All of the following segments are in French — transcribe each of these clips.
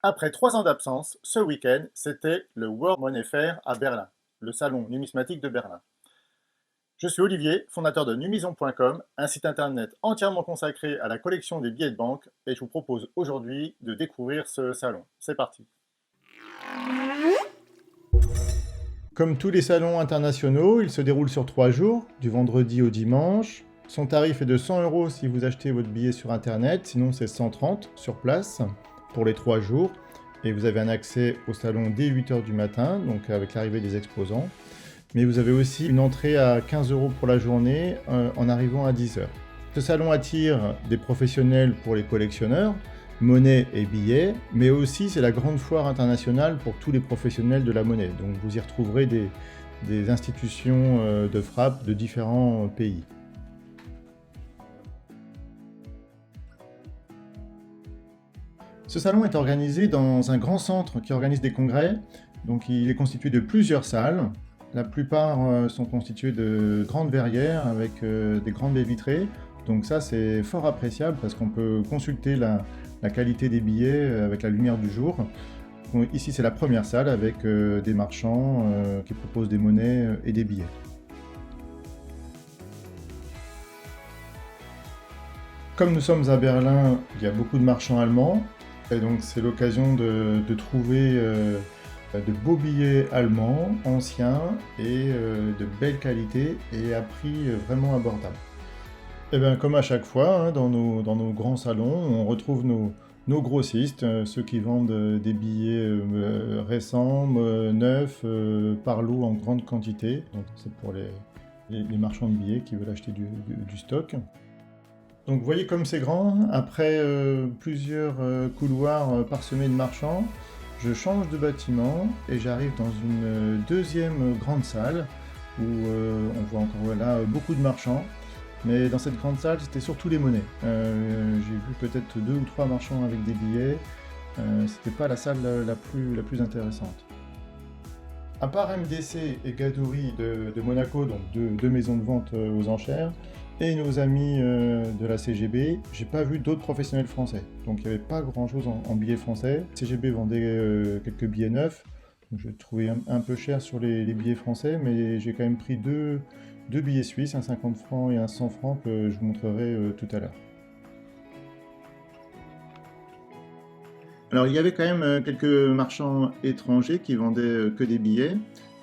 Après 3 ans d'absence, ce week-end, c'était le World Money Fair à Berlin, le salon numismatique de Berlin. Je suis Olivier, fondateur de numison.com, un site internet entièrement consacré à la collection des billets de banque, et je vous propose aujourd'hui de découvrir ce salon. C'est parti. Comme tous les salons internationaux, il se déroule sur 3 jours, du vendredi au dimanche. Son tarif est de 100 € si vous achetez votre billet sur internet, sinon c'est 130 sur place pour les 3 jours. Et vous avez un accès au salon dès 8 h du matin, donc avec l'arrivée des exposants. Mais vous avez aussi une entrée à 15 € pour la journée en arrivant à 10 h. Ce salon attire des professionnels pour les collectionneurs, monnaie et billets, mais aussi c'est la grande foire internationale pour tous les professionnels de la monnaie. Donc vous y retrouverez des institutions de frappe de différents pays. Ce salon est organisé dans un grand centre qui organise des congrès. Donc il est constitué de plusieurs salles. La plupart sont constituées de grandes verrières avec des grandes baies vitrées. Donc ça c'est fort appréciable parce qu'on peut consulter la qualité des billets avec la lumière du jour. Ici c'est la première salle avec des marchands qui proposent des monnaies et des billets. Comme nous sommes à Berlin, il y a beaucoup de marchands allemands. Et donc c'est l'occasion de trouver de beaux billets allemands, anciens et de belle qualité et à prix vraiment abordable. Et bien comme à chaque fois, hein, dans nos grands salons, on retrouve nos grossistes, ceux qui vendent des billets récents, neufs, par lot en grande quantité. Donc c'est pour les marchands de billets qui veulent acheter du stock. Donc vous voyez comme c'est grand, après plusieurs couloirs parsemés de marchands, je change de bâtiment et j'arrive dans une deuxième grande salle où on voit encore là beaucoup de marchands. Mais dans cette grande salle, c'était surtout les monnaies. J'ai vu peut-être 2 ou 3 marchands avec des billets. C'était pas la salle la plus intéressante. À part MDC et Gadouri de Monaco, donc deux maisons de vente aux enchères, et nos amis de la CGB, j'ai pas vu d'autres professionnels français. Donc il n'y avait pas grand chose en billets français. CGB vendait quelques billets neufs, donc je trouvais un peu cher sur les billets français, mais j'ai quand même pris deux billets suisses, un 50 francs et un 100 francs que je vous montrerai tout à l'heure. Alors il y avait quand même quelques marchands étrangers qui vendaient que des billets.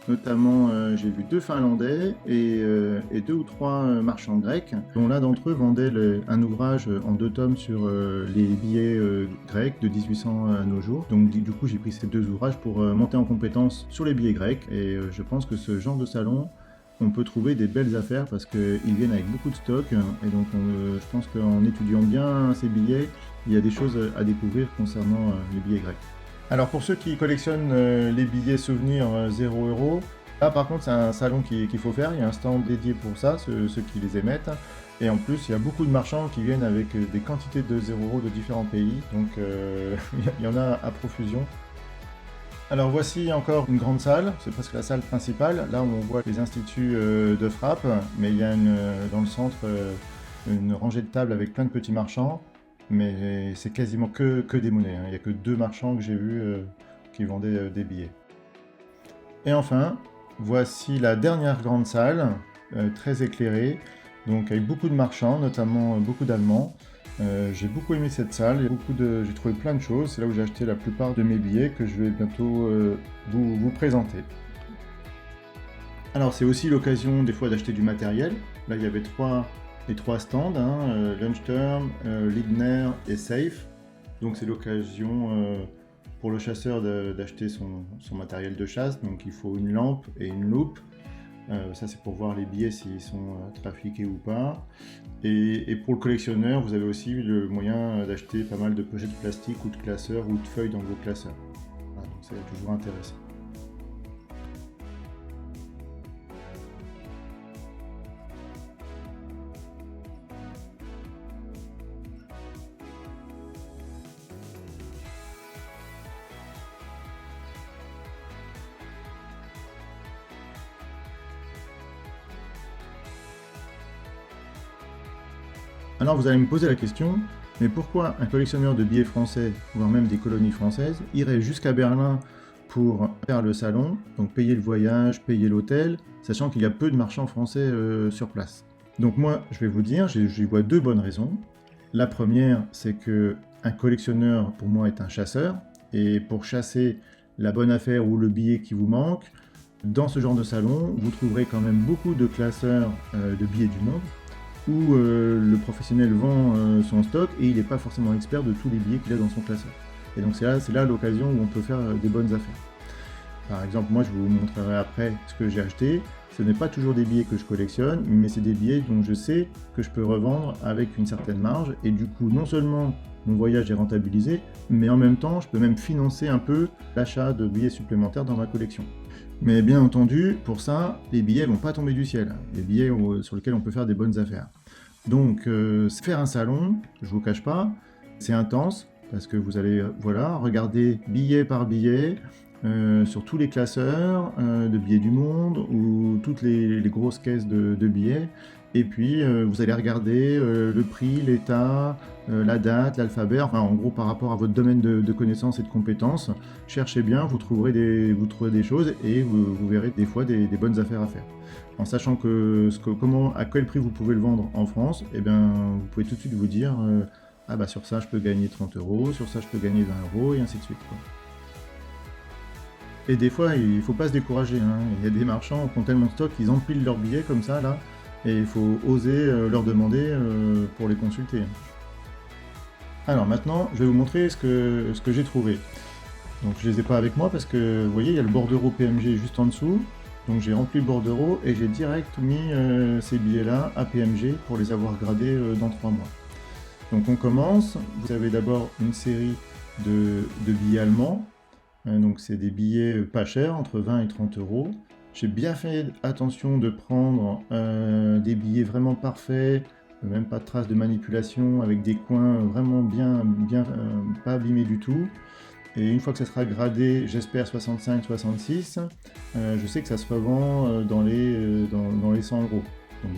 Notamment, j'ai vu 2 Finlandais et 2 ou 3 marchands grecs, dont l'un d'entre eux vendait un ouvrage en 2 tomes sur les billets grecs de 1800 à nos jours. Donc du coup, j'ai pris ces 2 ouvrages pour monter en compétence sur les billets grecs. Et je pense que ce genre de salon, on peut trouver des belles affaires parce qu'ils viennent avec beaucoup de stock. Et donc je pense qu'en étudiant bien ces billets, il y a des choses à découvrir concernant les billets grecs. Alors pour ceux qui collectionnent les billets souvenirs 0 €, là par contre c'est un salon qu'il faut faire, il y a un stand dédié pour ça, ceux qui les émettent. Et en plus il y a beaucoup de marchands qui viennent avec des quantités de 0 € de différents pays, donc il y en a à profusion. Alors voici encore une grande salle, c'est presque la salle principale, là où on voit les instituts de frappe, mais il y a dans le centre une rangée de tables avec plein de petits marchands. Mais c'est quasiment que des monnaies, hein. Il n'y a que 2 marchands que j'ai vus qui vendaient des billets. Et enfin, voici la dernière grande salle, très éclairée, donc avec beaucoup de marchands, notamment beaucoup d'Allemands. J'ai beaucoup aimé cette salle, j'ai trouvé plein de choses, c'est là où j'ai acheté la plupart de mes billets que je vais bientôt vous présenter. Alors c'est aussi l'occasion des fois d'acheter du matériel. Là il y avait les 3 stands, hein, Lunchturm, Lidner et Safe. Donc c'est l'occasion pour le chasseur d'acheter son matériel de chasse. Donc il faut une lampe et une loupe. Ça c'est pour voir les billets s'ils sont trafiqués ou pas. Et pour le collectionneur, vous avez aussi le moyen d'acheter pas mal de pochettes plastique ou de classeurs ou de feuilles dans vos classeurs. Voilà, donc c'est toujours intéressant. Alors vous allez me poser la question, Mais pourquoi un collectionneur de billets français, voire même des colonies françaises, irait jusqu'à Berlin pour faire le salon, donc payer le voyage, payer l'hôtel, sachant qu'il y a peu de marchands français sur place? Donc moi, je vais vous dire, j'y vois deux bonnes raisons. La première, c'est que un collectionneur, pour moi, est un chasseur, et pour chasser la bonne affaire ou le billet qui vous manque, dans ce genre de salon, vous trouverez quand même beaucoup de classeurs de billets du monde, où le professionnel vend son stock et il n'est pas forcément expert de tous les billets qu'il a dans son classeur. Et donc c'est là l'occasion où on peut faire des bonnes affaires. Par exemple, moi je vous montrerai après ce que j'ai acheté. Ce n'est pas toujours des billets que je collectionne, mais c'est des billets dont je sais que je peux revendre avec une certaine marge. Et du coup, non seulement mon voyage est rentabilisé, mais en même temps, je peux même financer un peu l'achat de billets supplémentaires dans ma collection. Mais bien entendu, pour ça, les billets ne vont pas tomber du ciel. Les billets sur lesquels on peut faire des bonnes affaires. Donc, faire un salon, je ne vous cache pas, c'est intense, parce que vous allez regarder billet par billet, sur tous les classeurs de billets du monde, ou toutes les grosses caisses de billets, et puis vous allez regarder le prix, l'état, la date, l'alphabet, enfin en gros par rapport à votre domaine de connaissances et de compétences. Cherchez bien, vous trouverez des choses, et vous verrez des fois des bonnes affaires à faire. En sachant à quel prix vous pouvez le vendre en France, eh bien, vous pouvez tout de suite vous dire ah bah sur ça je peux gagner 30 €, sur ça je peux gagner 20 €, et ainsi de suite, quoi. Et des fois, il ne faut pas se décourager, hein. Il y a des marchands qui ont tellement de stock, ils empilent leurs billets comme ça, là, et il faut oser leur demander pour les consulter. Alors maintenant, je vais vous montrer ce que j'ai trouvé. Donc je les ai pas avec moi parce que, vous voyez, il y a le bordereau PMG juste en dessous. Donc j'ai rempli le bordereau et j'ai direct mis ces billets-là à PMG pour les avoir gradés dans 3 mois. Donc on commence. Vous avez d'abord une série de billets allemands. Donc c'est des billets pas chers, entre 20 et 30 €. J'ai bien fait attention de prendre des billets vraiment parfaits, même pas de traces de manipulation, avec des coins vraiment bien pas abîmés du tout. Et une fois que ça sera gradé, j'espère 65-66, je sais que ça se revend dans les 100 €. Donc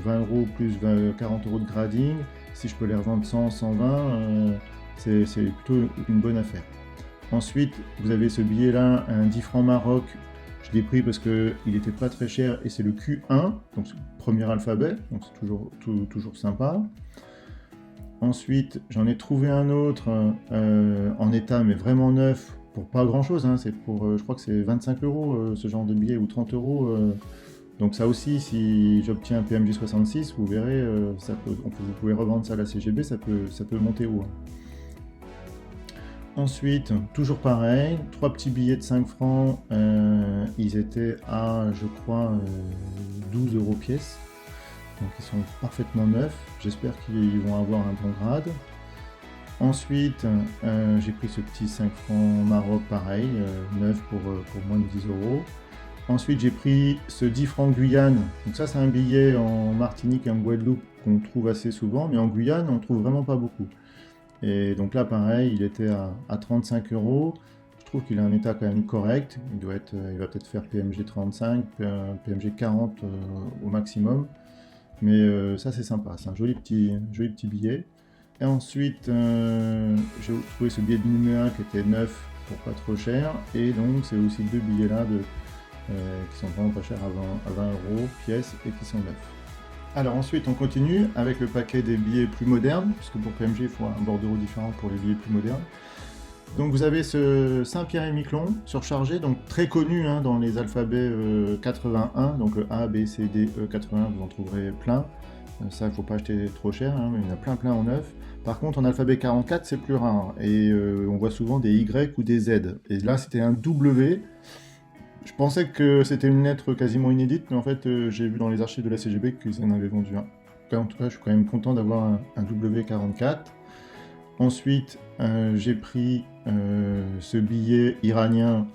20 € plus 40 € de grading, si je peux les revendre 100-120, c'est plutôt une bonne affaire. Ensuite, vous avez ce billet-là, un 10 francs Maroc. Je l'ai pris parce qu'il n'était pas très cher et c'est le Q1, donc c'est le premier alphabet, donc c'est toujours sympa. Ensuite, j'en ai trouvé un autre en état, mais vraiment neuf, pour pas grand-chose, hein. C'est pour, je crois que c'est 25 € ce genre de billet, ou 30 €. Donc ça aussi, si j'obtiens un PMG 66, vous verrez, vous pouvez revendre ça à la CGB, ça peut monter haut, hein. Ensuite, toujours pareil, 3 petits billets de 5 francs, ils étaient à, je crois, 12 € pièce. Donc ils sont parfaitement neufs, j'espère qu'ils vont avoir un bon grade. Ensuite, j'ai pris ce petit 5 francs Maroc, pareil, neuf pour moins de 10 €. Ensuite, j'ai pris ce 10 francs Guyane. Donc ça, c'est un billet en Martinique et en Guadeloupe qu'on trouve assez souvent, mais en Guyane, on ne trouve vraiment pas beaucoup. Et donc là, pareil, il était à 35 €. Je trouve qu'il a un état quand même correct. Il va peut-être faire PMG 35, PMG 40 au maximum. Mais ça, c'est sympa. C'est un joli petit billet. Et ensuite, j'ai trouvé ce billet de numéro 1 qui était neuf pour pas trop cher. Et donc, c'est aussi deux billets là qui sont vraiment pas chers à 20 € pièce et qui sont neufs. Alors ensuite, on continue avec le paquet des billets plus modernes, puisque pour PMG, il faut un bordereau différent pour les billets plus modernes. Donc vous avez ce Saint-Pierre et Miquelon surchargé, donc très connu hein, dans les alphabets 81, donc A, B, C, D, E, 81, vous en trouverez plein. Ça, il ne faut pas acheter trop cher, hein, mais il y en a plein en neuf. Par contre, en alphabet 44, c'est plus rare, et on voit souvent des Y ou des Z. Et là, c'était un W. Je pensais que c'était une lettre quasiment inédite, mais en fait, j'ai vu dans les archives de la CGB qu'ils en avaient vendu un. En tout cas, je suis quand même content d'avoir un W44. Ensuite, j'ai pris ce billet iranien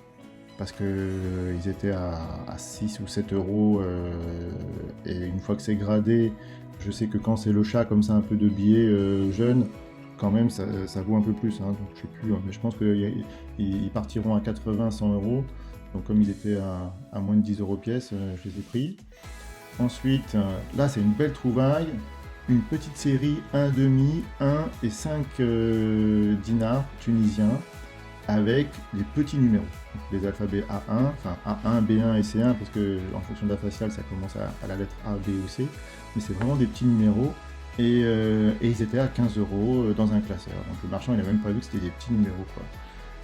parce qu'ils étaient à 6 ou 7 €. Et une fois que c'est gradé, je sais que quand c'est le chat comme ça, un peu de billets jeunes, quand même, ça vaut un peu plus. Hein, donc je sais plus, mais je pense qu'ils partiront à 80-100 €. Donc comme il était à moins de 10 € pièce, je les ai pris. Ensuite, là c'est une belle trouvaille. une petite série 1,5, 1 et 5 dinars tunisiens avec les petits numéros. Donc, les alphabets A1, enfin A1, B1 et C1, parce que en fonction de la faciale, ça commence à la lettre A, B ou C, mais c'est vraiment des petits numéros. Et ils étaient à 15 € dans un classeur. Donc le marchand, il n'a même pas vu que c'était des petits numéros, quoi.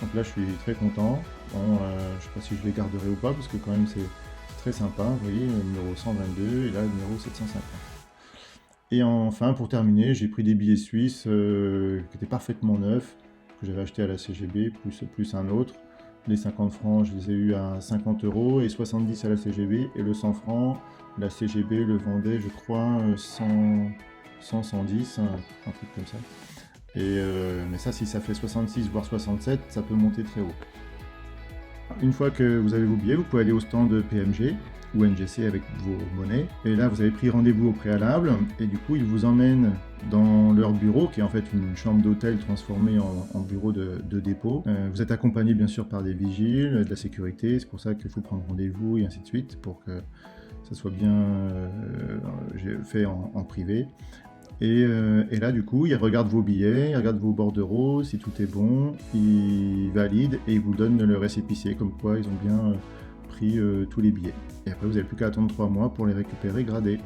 Donc là, je suis très content. Bon, je sais pas si je les garderai ou pas, parce que quand même, c'est très sympa. Vous voyez, le numéro 122 et là, le numéro 750. Et enfin, pour terminer, j'ai pris des billets suisses qui étaient parfaitement neufs, que j'avais acheté à la CGB, plus un autre. Les 50 francs, je les ai eus à 50 € et 70 à la CGB. Et le 100 francs, la CGB le vendait, je crois, 110, un truc comme ça. Mais ça, si ça fait 66 voire 67, ça peut monter très haut. Une fois que vous avez vos billets, vous pouvez aller au stand de PMG ou NGC avec vos monnaies. Et là, vous avez pris rendez-vous au préalable. Et du coup, ils vous emmènent dans leur bureau, qui est en fait une chambre d'hôtel transformée en bureau de dépôt. Vous êtes accompagné bien sûr par des vigiles, de la sécurité. C'est pour ça qu'il faut prendre rendez-vous et ainsi de suite, pour que ça soit bien fait en privé. Et là, du coup, ils regardent vos billets, ils regardent vos bordereaux, si tout est bon, ils valident et ils vous donnent le récépissé, comme quoi ils ont bien pris tous les billets. Et après, vous n'avez plus qu'à attendre 3 mois pour les récupérer gradés.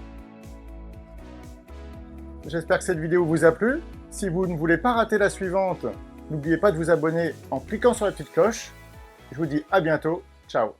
J'espère que cette vidéo vous a plu. Si vous ne voulez pas rater la suivante, n'oubliez pas de vous abonner en cliquant sur la petite cloche. Je vous dis à bientôt. Ciao.